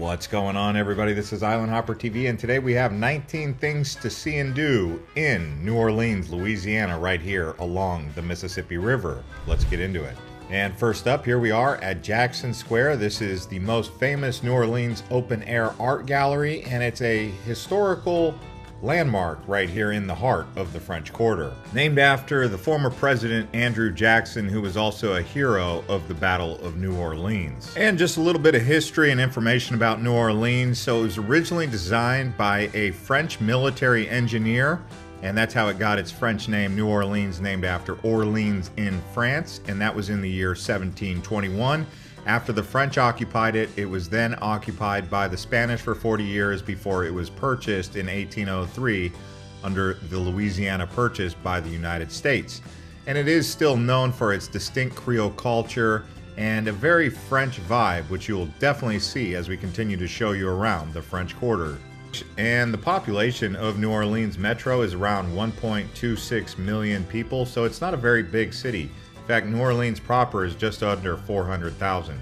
What's going on, everybody? This is Island Hopper TV, and today we have 19 things to see and do in New Orleans, Louisiana, right here along the Mississippi River. Let's get into it. And first up, here we are at Jackson Square. This is the most famous New Orleans open-air art gallery, and it's a historical landmark right here in the heart of the French Quarter. Named after the former president Andrew Jackson, who was also a hero of the Battle of New Orleans. And just a little bit of history and information about New Orleans. So it was originally designed by a French military engineer, and that's how it got its French name, New Orleans, named after Orleans in France, and that was in the year 1721. After the French occupied it, it was then occupied by the Spanish for 40 years before it was purchased in 1803 under the Louisiana Purchase by the United States. And it is still known for its distinct Creole culture and a very French vibe, which you will definitely see as we continue to show you around the French Quarter. And the population of New Orleans Metro is around 1.26 million people, so it's not a very big city. In fact, New Orleans proper is just under 400,000.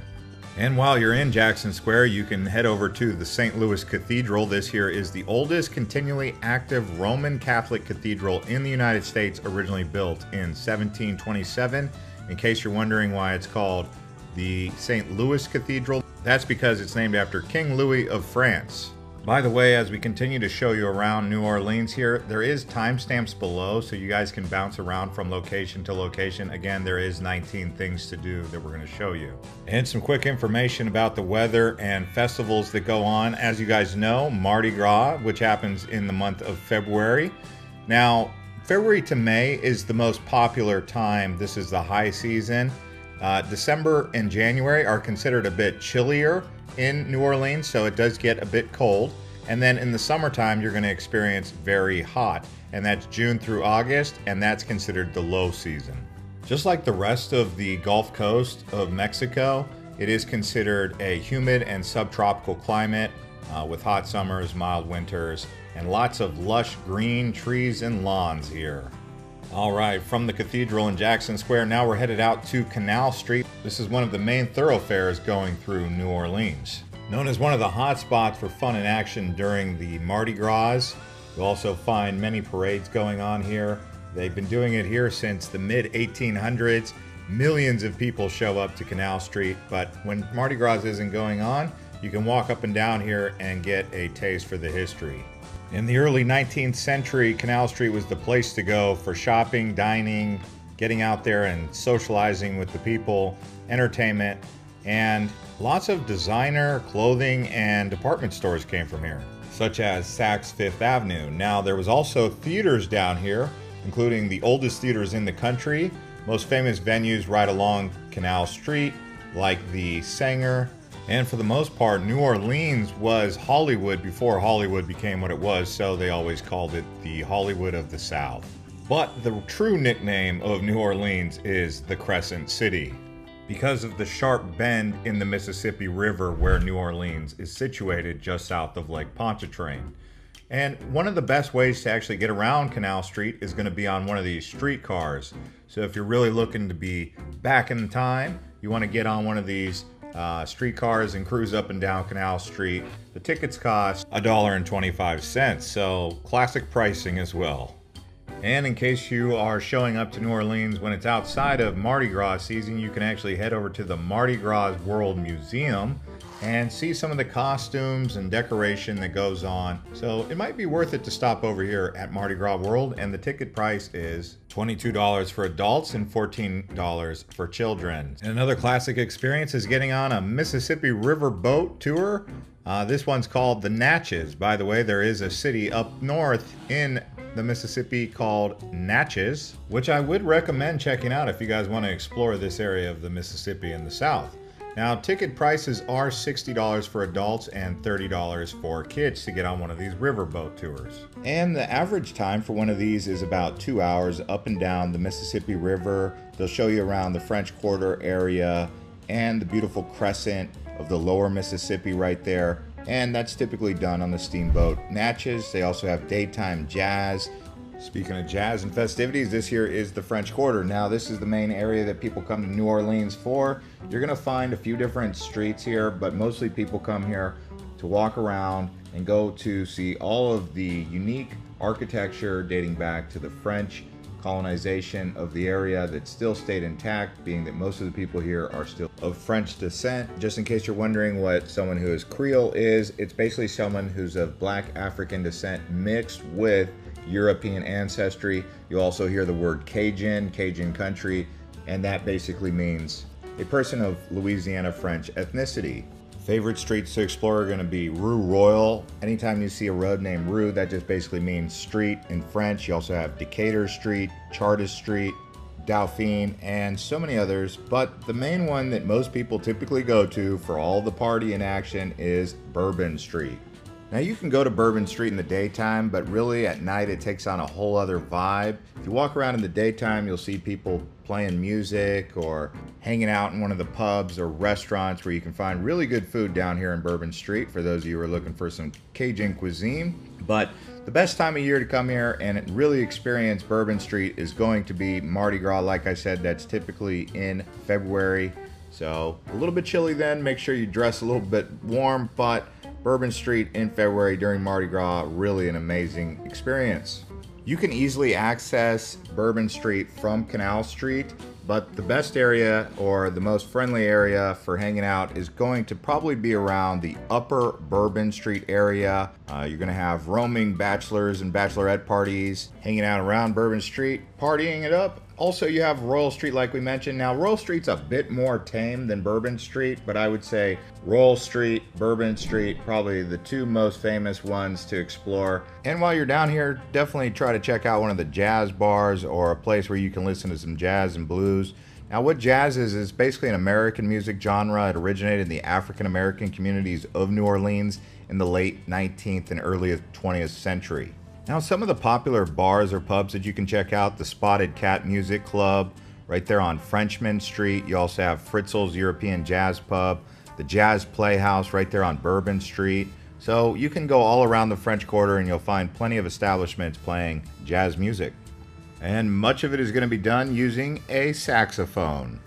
And while you're in Jackson Square, you can head over to the St. Louis Cathedral. This here is the oldest continually active Roman Catholic cathedral in the United States, originally built in 1727. In case you're wondering why it's called the St. Louis Cathedral, that's because it's named after King Louis of France. By the way, as we continue to show you around New Orleans here, there is timestamps below so you guys can bounce around from location to location. Again, there is 19 things to do that we're going to show you. And some quick information about the weather and festivals that go on. As you guys know, Mardi Gras, which happens in the month of February. Now, February to May is the most popular time. This is the high season. December and January are considered a bit chillier in New Orleans, so it does get a bit cold. And then in the summertime, you're going to experience very hot, and that's June through August, and that's considered the low season. Just like the rest of the Gulf Coast of Mexico, it is considered a humid and subtropical climate with hot summers, mild winters, and lots of lush green trees and lawns here. All right, from the cathedral in Jackson Square, now we're headed out to Canal Street. This is one of the main thoroughfares going through New Orleans. Known as one of the hot spots for fun and action during the Mardi Gras. You'll also find many parades going on here. They've been doing it here since the mid-1800s. Millions of people show up to Canal Street, but when Mardi Gras isn't going on, you can walk up and down here and get a taste for the history. In the early 19th century, Canal Street was the place to go for shopping, dining, getting out there and socializing with the people, entertainment, and lots of designer clothing and department stores came from here, such as Saks Fifth Avenue. Now, there was also theaters down here, including the oldest theaters in the country, most famous venues right along Canal Street, like the Sanger. And for the most part, New Orleans was Hollywood before Hollywood became what it was, so they always called it the Hollywood of the South. But the true nickname of New Orleans is the Crescent City, because of the sharp bend in the Mississippi River where New Orleans is situated just south of Lake Pontchartrain. And one of the best ways to actually get around Canal Street is going to be on one of these streetcars. So if you're really looking to be back in time, you want to get on one of these streetcars and cruise up and down Canal Street. The tickets cost $1.25, so classic pricing as well. And in case you are showing up to New Orleans when it's outside of Mardi Gras season, you can actually head over to the Mardi Gras World Museum and see some of the costumes and decoration that goes on. So it might be worth it to stop over here at Mardi Gras World, and the ticket price is $22 for adults and $14 for children. And another classic experience is getting on a Mississippi River boat tour. This one's called the Natchez. By the way, there is a city up north in the Mississippi called Natchez, which I would recommend checking out if you guys want to explore this area of the Mississippi in the South. Now, ticket prices are $60 for adults and $30 for kids to get on one of these riverboat tours. And the average time for one of these is about 2 hours up and down the Mississippi River. They'll show you around the French Quarter area and the beautiful crescent of the lower Mississippi right there. And that's typically done on the steamboat Natchez. They also have daytime jazz. Speaking of jazz and festivities, this here is the French Quarter. Now, this is the main area that people come to New Orleans for. You're gonna find a few different streets here, but mostly people come here to walk around and go to see all of the unique architecture dating back to the French colonization of the area that still stayed intact, being that most of the people here are still of French descent. Just in case you're wondering what someone who is Creole is, it's basically someone who's of Black African descent mixed with European ancestry. You also hear the word Cajun, Cajun country, and that basically means a person of Louisiana French ethnicity. Favorite streets to explore are going to be Rue Royal. Anytime you see a road named Rue, that just basically means street in French. You also have Decatur Street, Chartres Street, Dauphine, and so many others. But the main one that most people typically go to for all the party and action is Bourbon Street. Now you can go to Bourbon Street in the daytime, but really at night it takes on a whole other vibe. If you walk around in the daytime, you'll see people playing music or hanging out in one of the pubs or restaurants where you can find really good food down here in Bourbon Street for those of you who are looking for some Cajun cuisine. But the best time of year to come here and really experience Bourbon Street is going to be Mardi Gras. Like I said, that's typically in February. So a little bit chilly then, make sure you dress a little bit warm, but Bourbon Street in February during Mardi Gras, really an amazing experience. You can easily access Bourbon Street from Canal Street, but the best area or the most friendly area for hanging out is going to probably be around the upper Bourbon Street area. You're going to have roaming bachelors and bachelorette parties hanging out around Bourbon Street, partying it up. Also, you have Royal Street, like we mentioned. Now, Royal Street's a bit more tame than Bourbon Street, but I would say Royal Street, Bourbon Street, probably the two most famous ones to explore. And while you're down here, definitely try to check out one of the jazz bars or a place where you can listen to some jazz and blues. Now, what jazz is basically an American music genre. It originated in the African American communities of New Orleans in the late 19th and early 20th century. Now, some of the popular bars or pubs that you can check out, the Spotted Cat Music Club, right there on Frenchman Street. You also have Fritzl's European Jazz Pub, the Jazz Playhouse right there on Bourbon Street. So you can go all around the French Quarter and you'll find plenty of establishments playing jazz music. And much of it is going to be done using a saxophone.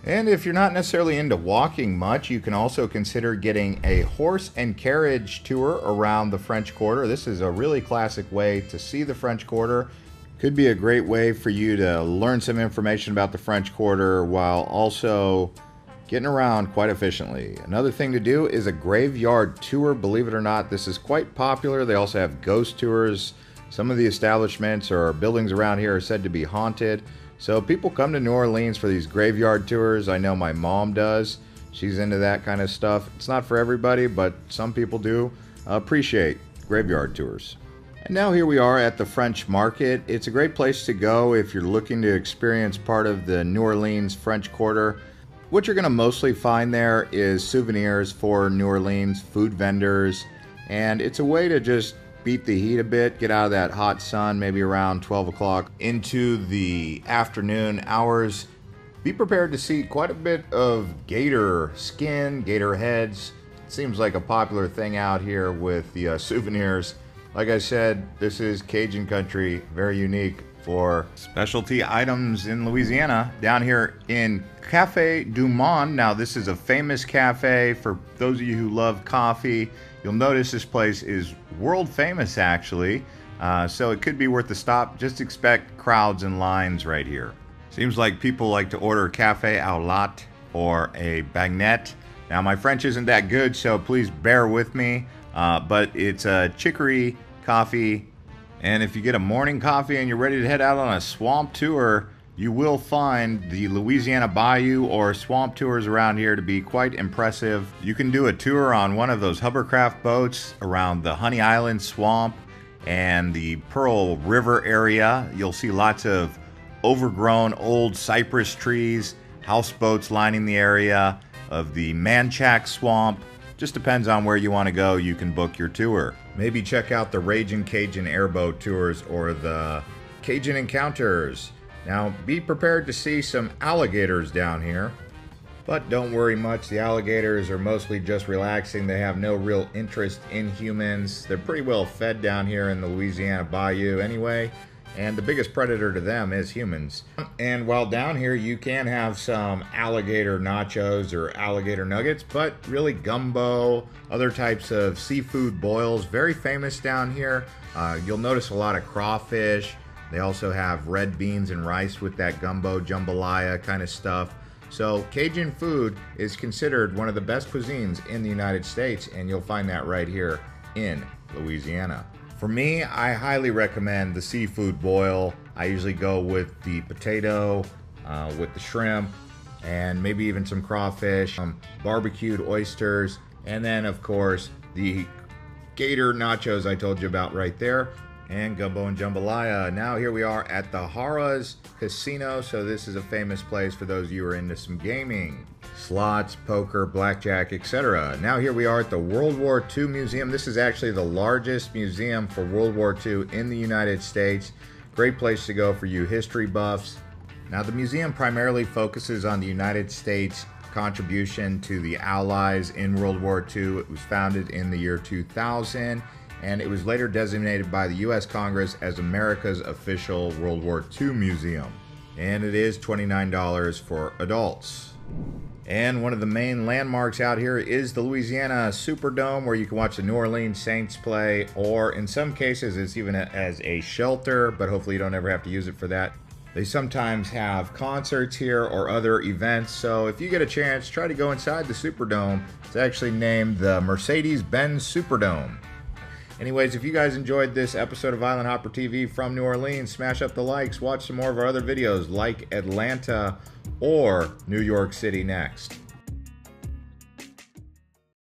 And if you're not necessarily into walking much, you can also consider getting a horse and carriage tour around the French Quarter. This is a really classic way to see the French Quarter. Could be a great way for you to learn some information about the French Quarter while also getting around quite efficiently. Another thing to do is a graveyard tour. Believe it or not, this is quite popular. They also have ghost tours. Some of the establishments or buildings around here are said to be haunted. So people come to New Orleans for these graveyard tours. I know my mom does. She's into that kind of stuff. It's not for everybody, but some people do appreciate graveyard tours. And now here we are at the French Market. It's a great place to go if you're looking to experience part of the New Orleans French Quarter. What you're going to mostly find there is souvenirs for New Orleans, food vendors, and it's a way to just beat the heat a bit, get out of that hot sun, maybe around 12 o'clock into the afternoon hours. Be prepared to see quite a bit of gator skin, gator heads. It seems like a popular thing out here with the souvenirs. Like I said, this is Cajun country, very unique for specialty items in Louisiana. Down here in Café du Monde. Now, this is a famous cafe for those of you who love coffee. You'll notice this place is world famous, actually, so it could be worth a stop. Just expect crowds and lines right here. Seems like people like to order café au latte or a baguette. Now, my French isn't that good, so please bear with me, but it's a chicory coffee, and if you get a morning coffee and you're ready to head out on a swamp tour, you will find the Louisiana Bayou or swamp tours around here to be quite impressive. You can do a tour on one of those hovercraft boats around the Honey Island swamp and the Pearl River area. You'll see lots of overgrown old cypress trees, houseboats lining the area of the Manchac swamp. Just depends on where you want to go. You can book your tour. Maybe check out the Ragin' Cajun airboat tours or the Cajun Encounters. Now, be prepared to see some alligators down here, but don't worry much. The alligators are mostly just relaxing. They have no real interest in humans. They're pretty well fed down here in the Louisiana Bayou anyway, and the biggest predator to them is humans. And while down here, you can have some alligator nachos or alligator nuggets, but really gumbo, other types of seafood boils, very famous down here. You'll notice a lot of crawfish. They also have red beans and rice with that gumbo, jambalaya kind of stuff. So Cajun food is considered one of the best cuisines in the United States, and you'll find that right here in Louisiana. For me, I highly recommend the seafood boil. I usually go with the potato, with the shrimp, and maybe even some crawfish, barbecued oysters, and then of course the gator nachos I told you about right there, and gumbo and jambalaya. Now here we are at the Harrah's Casino. So this is a famous place for those of you who are into some gaming, slots, poker, blackjack, etc. Now here we are at the World War II Museum. This is actually the largest museum for World War II in the United States. Great place to go for you history buffs. Now the museum primarily focuses on the United States contribution to the Allies in World War II. It was founded in the year 2000. And it was later designated by the U.S. Congress as America's official World War II museum. And it is $29 for adults. And one of the main landmarks out here is the Louisiana Superdome, where you can watch the New Orleans Saints play, or in some cases it's even as a shelter, but hopefully you don't ever have to use it for that. They sometimes have concerts here or other events, so if you get a chance, try to go inside the Superdome. It's actually named the Mercedes-Benz Superdome. Anyways, if you guys enjoyed this episode of Island Hopper TV from New Orleans, smash up the likes, watch some more of our other videos like Atlanta or New York City next.